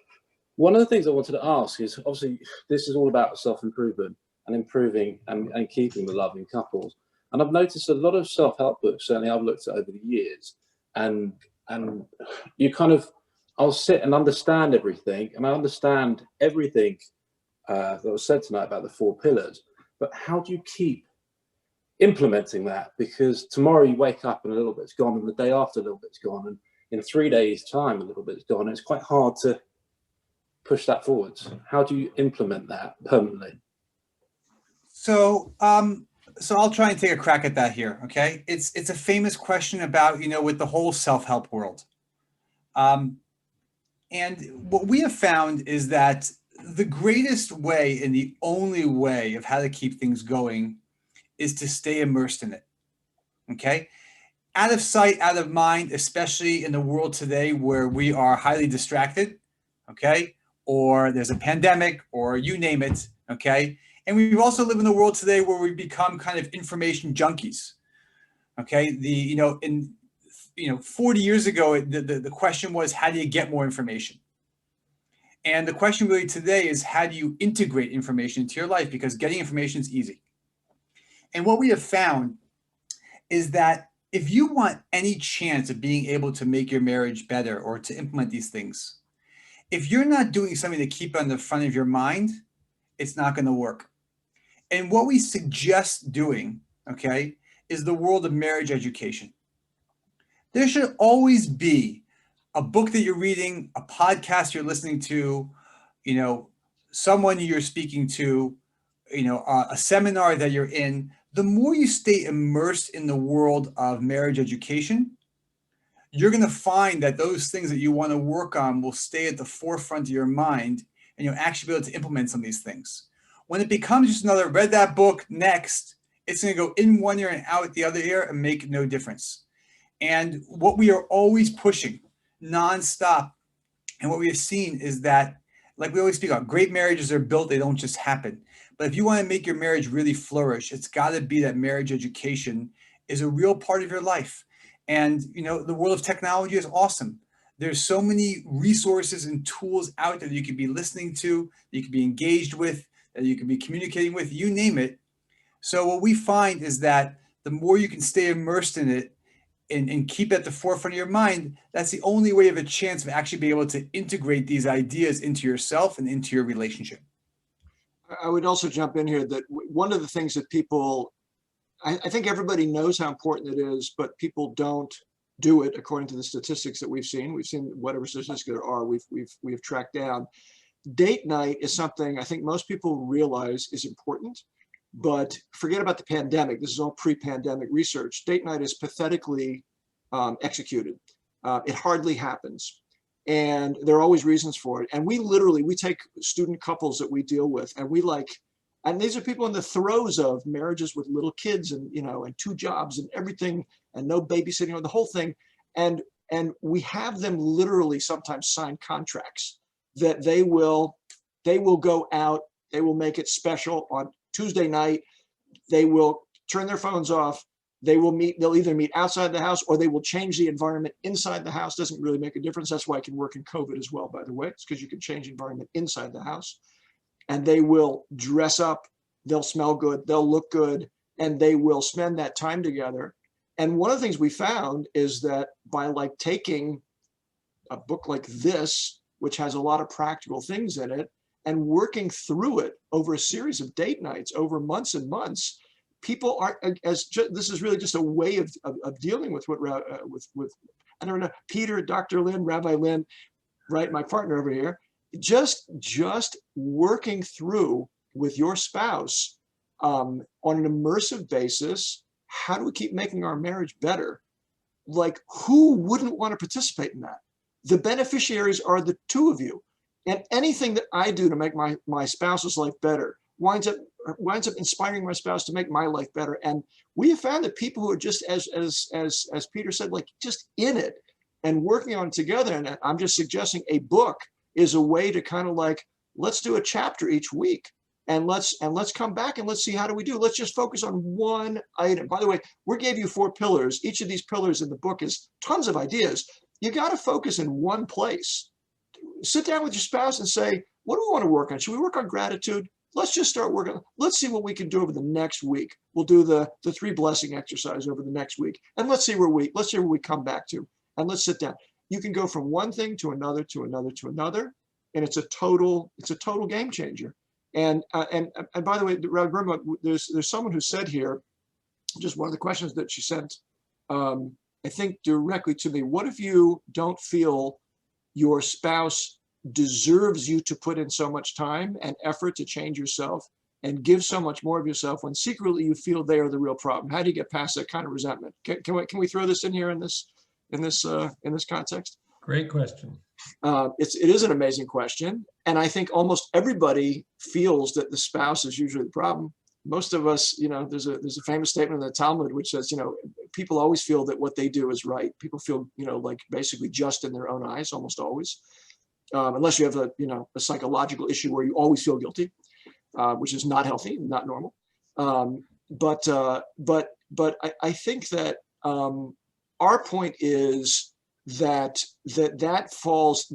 one of the things I wanted to ask is, obviously, this is all about self-improvement and improving and keeping the love in couples. And I've noticed a lot of self-help books, certainly I've looked at over the years, and you kind of, I'll sit and understand everything, and I understand everything that was said tonight about the 4 pillars, but how do you keep implementing that? Because tomorrow you wake up and a little bit's gone, and the day after a little bit's gone, and in 3 days' time a little bit's gone. It's quite hard to push that forwards. How do you implement that permanently? So I'll try and take a crack at that here. Okay, it's a famous question about, you know, with the whole self-help world. And what we have found is that the greatest way and the only way of how to keep things going is to stay immersed in it. Okay, out of sight, out of mind, especially in the world today where we are highly distracted. Okay, or there's a pandemic, or you name it. Okay. And we also live in a world today where we become kind of information junkies. Okay. 40 years ago, the question was, how do you get more information? And the question really today is, how do you integrate information into your life? Because getting information is easy. And what we have found is that if you want any chance of being able to make your marriage better or to implement these things, if you're not doing something to keep on the front of your mind, it's not going to work. And what we suggest doing, okay, is the world of marriage education. There should always be a book that you're reading, a podcast you're listening to, you know, someone you're speaking to, you know, a seminar that you're in. The more you stay immersed in the world of marriage education, you're going to find that those things that you want to work on will stay at the forefront of your mind, and you'll actually be able to implement some of these things. When it becomes just another read that book, next, it's going to go in one ear and out the other ear and make no difference. And what we are always pushing nonstop, and what we have seen is that, like we always speak about, great marriages are built, they don't just happen. But if you want to make your marriage really flourish, it's got to be that marriage education is a real part of your life. And, you know, the world of technology is awesome. There's so many resources and tools out there that you could be listening to, that you could be engaged with, that you could be communicating with, you name it. So what we find is that the more you can stay immersed in it and keep it at the forefront of your mind, that's the only way you have a chance of actually being able to integrate these ideas into yourself and into your relationship. I would also jump in here that one of the things that people, I think everybody knows how important it is, but people don't do it according to the statistics that we've seen. We've seen whatever statistics there are, we've tracked down. Date night is something I think most people realize is important, but forget about the pandemic. This is all pre-pandemic research. Date night is pathetically executed. It hardly happens. And there are always reasons for it. And we take student couples that we deal with, and these are people in the throes of marriages with little kids and, you know, and 2 jobs and everything, and no babysitting or the whole thing. And we have them literally sometimes sign contracts that they will go out, they will make it special on Tuesday night, they will turn their phones off, they'll either meet outside the house or they will change the environment inside the house. Doesn't really make a difference. That's why it can work in COVID as well, by the way. It's because you can change the environment inside the house. And they will dress up, they'll smell good, they'll look good, and they will spend that time together. And one of the things we found is that by like taking a book like this, which has a lot of practical things in it, and working through it over a series of date nights over months and months, people are, this is really just a way of dealing with with I don't know, Peter, Dr. Lynn, Rabbi Lynn, right, my partner over here, just working through with your spouse on an immersive basis. How do we keep making our marriage better? Like, who wouldn't want to participate in that? The beneficiaries are the 2 of you. And anything that I do to make my spouse's life better winds up inspiring my spouse to make my life better. And we have found that people who are just, as Peter said, like just in it and working on it together. And I'm just suggesting a book is a way to kind of like, let's do a chapter each week. And let's come back and let's see how do we do. Let's just focus on one item. By the way, we gave you 4 pillars. Each of these pillars in the book is tons of ideas. You got to focus in one place. Sit down with your spouse and say, what do we want to work on? Should we work on gratitude? Let's just start working. Let's see what we can do over the next week. We'll do the 3 blessing exercise over the next week. And let's see where we come back to. And let's sit down. You can go from one thing to another, to another, to another. And it's a total game changer. And by the way, Rabbi Burma, there's someone who said here, just one of the questions that she sent, I think directly to me, what if you don't feel your spouse deserves you to put in so much time and effort to change yourself and give so much more of yourself when secretly you feel they are the real problem? How do you get past that kind of resentment? Can we throw this in here in this context? Great question. It is an amazing question. And I think almost everybody feels that the spouse is usually the problem. Most of us, you know, there's a famous statement in the Talmud which says, you know, people always feel that what they do is right. People feel, you know, like basically just in their own eyes, almost always, unless you have a psychological issue where you always feel guilty, which is not healthy, not normal. But I think that our point is that falls.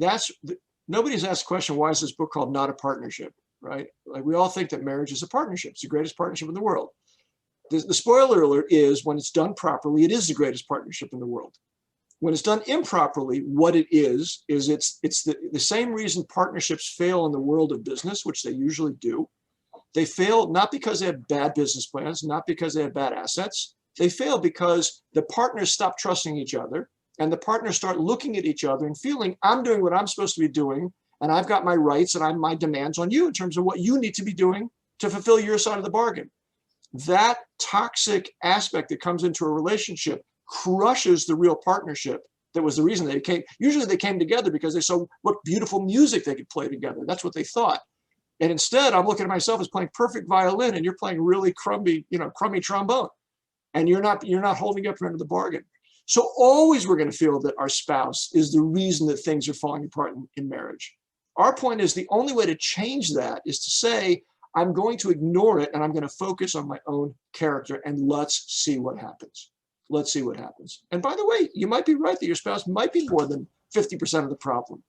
Nobody's asked the question, why is this book called Not a Partnership? Right? Like, we all think that marriage is a partnership. It's the greatest partnership in the world. The spoiler alert is, when it's done properly, it is the greatest partnership in the world. When it's done improperly, what it is it's the same reason partnerships fail in the world of business, which they usually do. They fail not because they have bad business plans, not because they have bad assets. They fail because the partners stop trusting each other, and the partners start looking at each other and feeling, I'm doing what I'm supposed to be doing, and I've got my rights and my demands on you in terms of what you need to be doing to fulfill your side of the bargain. That toxic aspect that comes into a relationship crushes the real partnership. That was the reason they came. Usually they came together because they saw what beautiful music they could play together. That's what they thought. And instead, I'm looking at myself as playing perfect violin, and you're playing really crummy trombone, and you're not holding up your end of the bargain. So always we're going to feel that our spouse is the reason that things are falling apart in marriage. Our point is the only way to change that is to say, I'm going to ignore it and I'm going to focus on my own character, and let's see what happens. Let's see what happens. And by the way, you might be right that your spouse might be more than 50% of the problem.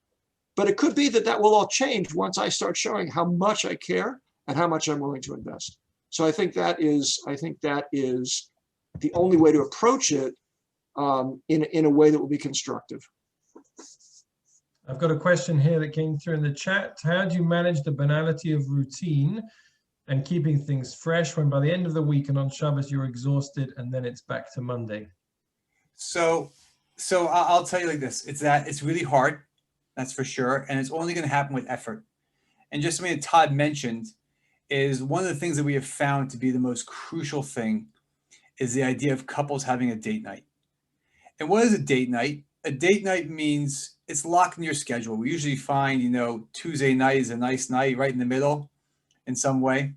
But it could be that will all change once I start showing how much I care and how much I'm willing to invest. So I think that is the only way to approach it in a way that will be constructive. I've got a question here that came through in the chat. How do you manage the banality of routine and keeping things fresh when by the end of the week and on Shabbos you're exhausted and then it's back to Monday? So I'll tell you like this. It's really hard, that's for sure. And it's only going to happen with effort. And just something that Todd mentioned is one of the things that we have found to be the most crucial thing is the idea of couples having a date night. And what is a date night? A date night means it's locked in your schedule. We usually find, Tuesday night is a nice night right in the middle in some way.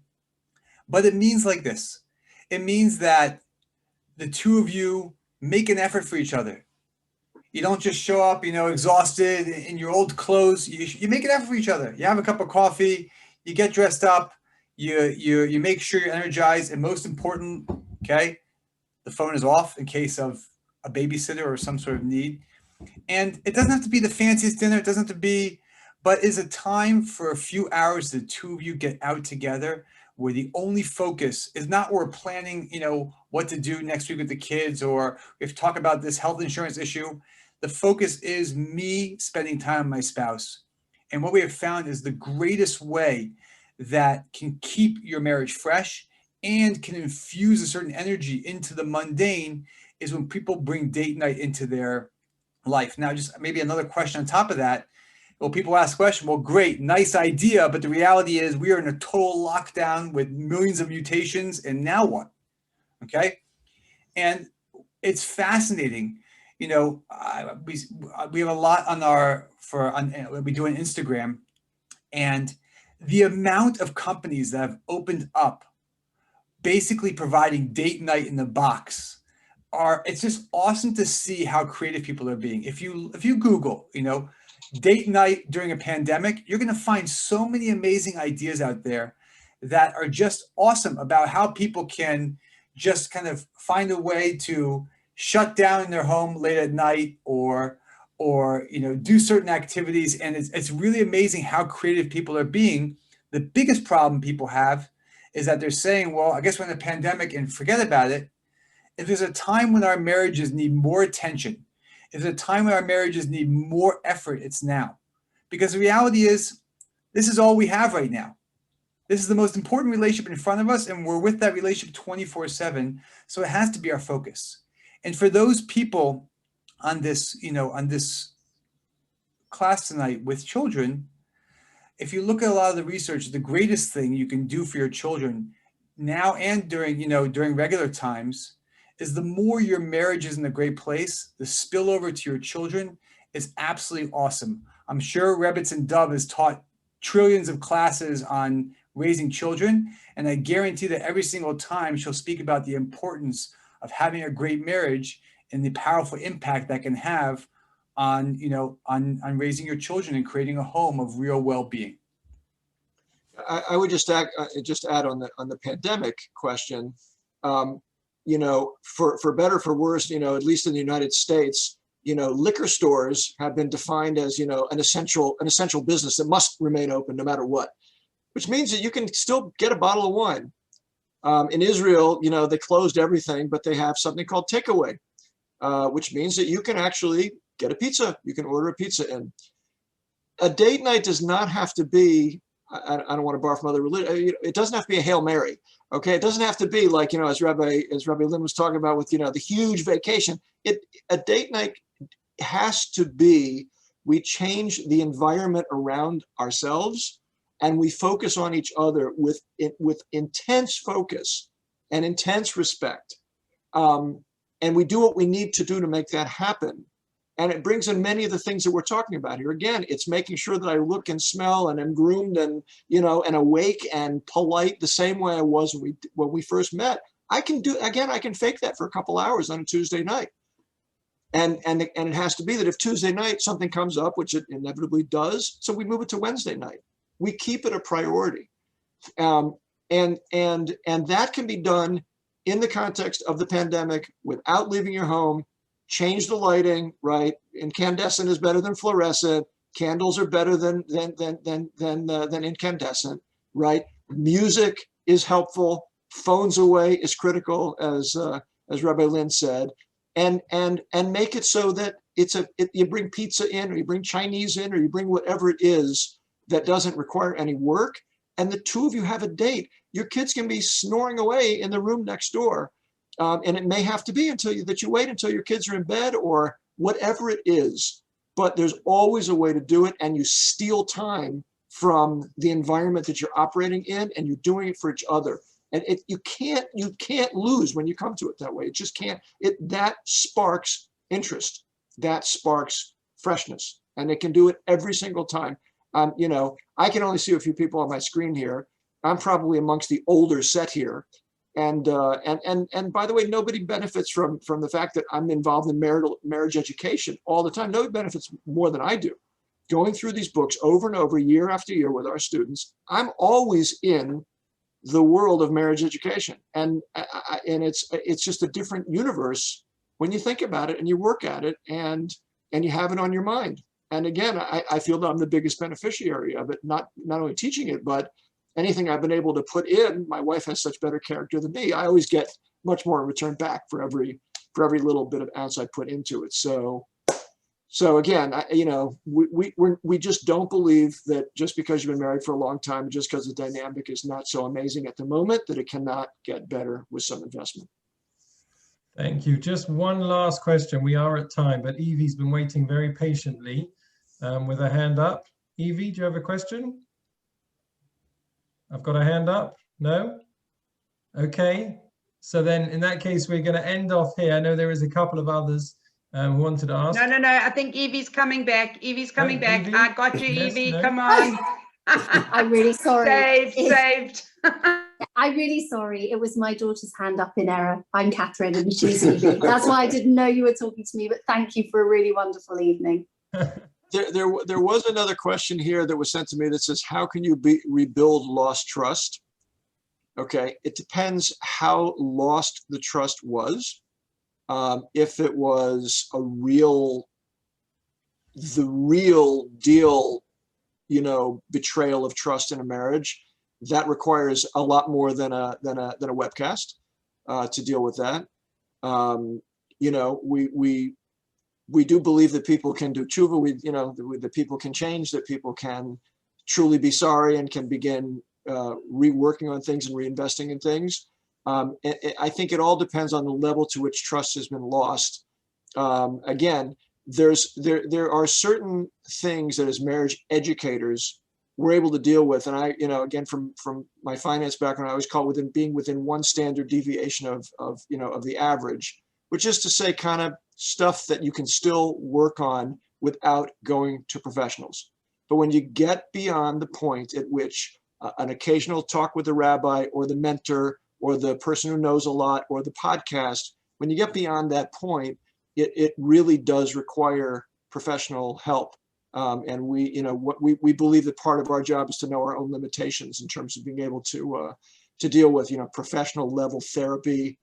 But it means like this. It means that the two of you make an effort for each other. You don't just show up, exhausted in your old clothes. You make an effort for each other. You have a cup of coffee, you get dressed up, you make sure you're energized, and most important, okay, the phone is off in case of a babysitter or some sort of need. And it doesn't have to be the fanciest dinner. It doesn't have to be, but is a time for a few hours the two of you get out together where the only focus is not we're planning, what to do next week with the kids, or we have to talk about this health insurance issue. The focus is me spending time with my spouse. And what we have found is the greatest way that can keep your marriage fresh and can infuse a certain energy into the mundane is when people bring date night into their life. Now, just maybe another question on top of that. Well, people ask the question, well, great, nice idea, but the reality is we are in a total lockdown with millions of mutations, and now what? Okay? And it's fascinating. We have a lot we do on Instagram, and the amount of companies that have opened up basically providing date night in the box it's just awesome to see how creative people are being. If you Google, date night during a pandemic, you're going to find so many amazing ideas out there that are just awesome about how people can just kind of find a way to shut down in their home late at night or do certain activities. And it's really amazing how creative people are being. The biggest problem people have is that they're saying, well, I guess we're in a pandemic and forget about it. If there's a time when our marriages need more attention, if there's a time when our marriages need more effort, it's now. Because the reality is, this is all we have right now. This is the most important relationship in front of us, and we're with that relationship 24/7. So it has to be our focus. And for those people on this, on this class tonight with children, if you look at a lot of the research, the greatest thing you can do for your children now and during regular times is the more your marriage is in a great place, the spillover to your children is absolutely awesome. I'm sure Rebbitzin Dove has taught trillions of classes on raising children, and I guarantee that every single time she'll speak about the importance of having a great marriage and the powerful impact that can have on raising your children and creating a home of real well-being. I would just add on the pandemic question. For better, for worse, at least in the United States, liquor stores have been defined as, an essential business that must remain open no matter what, which means that you can still get a bottle of wine. In Israel, they closed everything, but they have something called takeaway, which means that you can actually get a pizza. You can order a pizza in. A date night does not have to be I don't want to borrow from other religion. It doesn't have to be a Hail Mary. Okay. It doesn't have to be like, as Rabbi Lynn was talking about with, the huge vacation. A date night has to be, we change the environment around ourselves and we focus on each other with intense focus and intense respect. And we do what we need to do to make that happen. And it brings in many of the things that we're talking about here. Again, it's making sure that I look and smell and am groomed and, and awake and polite the same way I was when we first met. I can fake that for a couple hours on a Tuesday night. And it has to be that if Tuesday night something comes up, which it inevitably does, so we move it to Wednesday night. We keep it a priority. And that can be done in the context of the pandemic without leaving your home. Change the lighting, right? Incandescent is better than fluorescent. Candles are better than incandescent, right? Music is helpful. Phones away is critical, as Rabbi Lynn said, and make it so that you bring pizza in, or you bring Chinese in, or you bring whatever it is that doesn't require any work, and the two of you have a date. Your kids can be snoring away in the room next door. And it may have to be that you wait until your kids are in bed or whatever it is, but there's always a way to do it, and you steal time from the environment that you're operating in, and you're doing it for each other. And you can't lose when you come to it that way. It just can't. That sparks interest, that sparks freshness, and it can do it every single time. I can only see a few people on my screen here. I'm probably amongst the older set here. And by the way, nobody benefits from the fact that I'm involved in marriage education all the time. Nobody benefits more than I do. Going through these books over and over, year after year with our students, I'm always in the world of marriage education, and it's just a different universe when you think about it and you work at it and you have it on your mind. And again, I feel that I'm the biggest beneficiary of it, not only teaching it, but anything I've been able to put in. My wife has such better character than me. I always get much more in return back for every little bit of ounce I put into it. So again, we just don't believe that just because you've been married for a long time, just because the dynamic is not so amazing at the moment, that it cannot get better with some investment. Thank you. Just one last question. We are at time, but Evie's been waiting very patiently with her hand up. Evie, do you have a question? I've got a hand up. No? Okay. So then in that case, we're going to end off here. I know there is a couple of others who wanted to ask. No. I think Evie's coming back. Evie's coming back. Evie? I got you, Yes, Evie. no. Come on. I'm really sorry. Saved. I'm really sorry. It was my daughter's hand up in error. I'm Catherine and she's Evie. That's why I didn't know you were talking to me, but thank you for a really wonderful evening. There was another question here that was sent to me that says, how can you rebuild lost trust? Okay, it depends how lost the trust was. If it was the real deal, betrayal of trust in a marriage, that requires a lot more than a webcast to deal with that. We do believe that people can do tshuva. That people can change. That people can truly be sorry and can begin reworking on things and reinvesting in things. I think it all depends on the level to which trust has been lost. Again, there are certain things that as marriage educators we're able to deal with, and again from my finance background, I always call it being within one standard deviation of the average, which is to say kind of stuff that you can still work on without going to professionals. But when you get beyond the point at which an occasional talk with the rabbi or the mentor or the person who knows a lot or the podcast, when you get beyond that point, it really does require professional help. And we believe that part of our job is to know our own limitations in terms of being able to deal with professional level therapy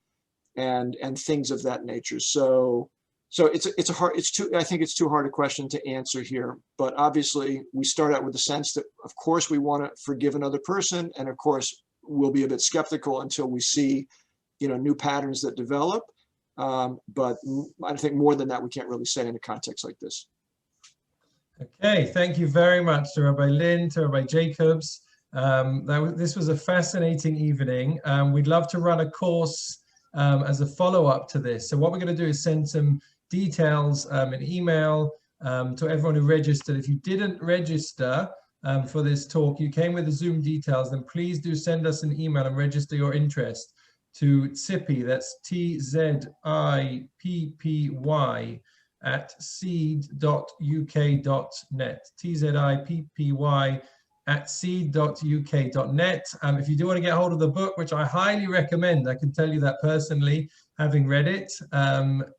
and things of that nature. So I think it's too hard a question to answer here. But obviously, we start out with the sense that, of course, we want to forgive another person, and of course, we'll be a bit skeptical until we see new patterns that develop. But I think more than that, we can't really say in a context like this. Okay, thank you very much to Rabbi Lynn, to Rabbi Jacobs. This was a fascinating evening. We'd love to run a course as a follow-up to this. So what we're going to do is send some details in email to everyone who registered. If you didn't register for this talk, you came with the Zoom details, then please do send us an email and register your interest to Tzippy, that's TZIPPY @seed.uk.net, TZIPPY @seed.uk.net. If you do want to get hold of the book, which I highly recommend, I can tell you that personally, having read it,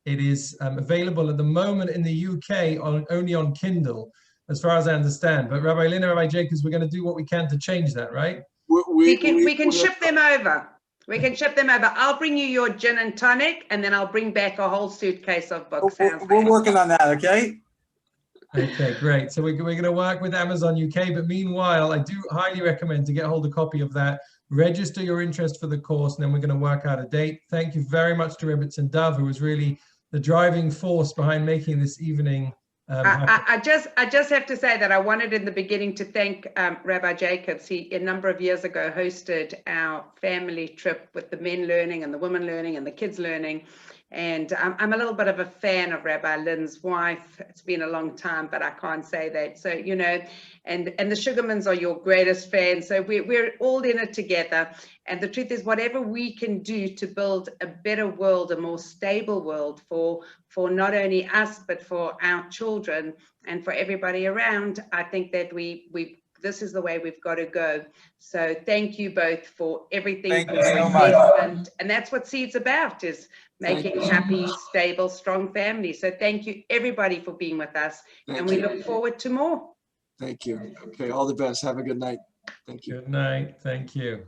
it is available at the moment in the UK only on Kindle, as far as I understand. But Rabbi Lynn and Rabbi Jacobs, we're going to do what we can to change that, right? We can ship them over. We can ship them over. I'll bring you your gin and tonic, and then I'll bring back a whole suitcase of books. We're working on that, okay? Okay, great. So we're going to work with Amazon UK, but meanwhile, I do highly recommend to get hold of a copy of that. Register your interest for the course, and then we're going to work out a date. Thank you very much to Rebbetzin Dov, who was really the driving force behind making this evening I just have to say that I wanted in the beginning to thank Rabbi Jacobs. He, a number of years ago, hosted our family trip with the men learning and the women learning and the kids learning. And I'm a little bit of a fan of Rabbi Lynn's wife. It's been a long time, but I can't say that. So, you know, and the Sugarmans are your greatest fans. So we're all in it together. And the truth is, whatever we can do to build a better world, a more stable world for not only us, but for our children and for everybody around, I think that this is the way we've got to go. So thank you both for everything. Thank you so much. And that's what Seed's about, is making happy, stable, strong families. So thank you everybody for being with us. And we look forward to more. Thank you. Okay, all the best. Have a good night. Thank you. Good night. Thank you.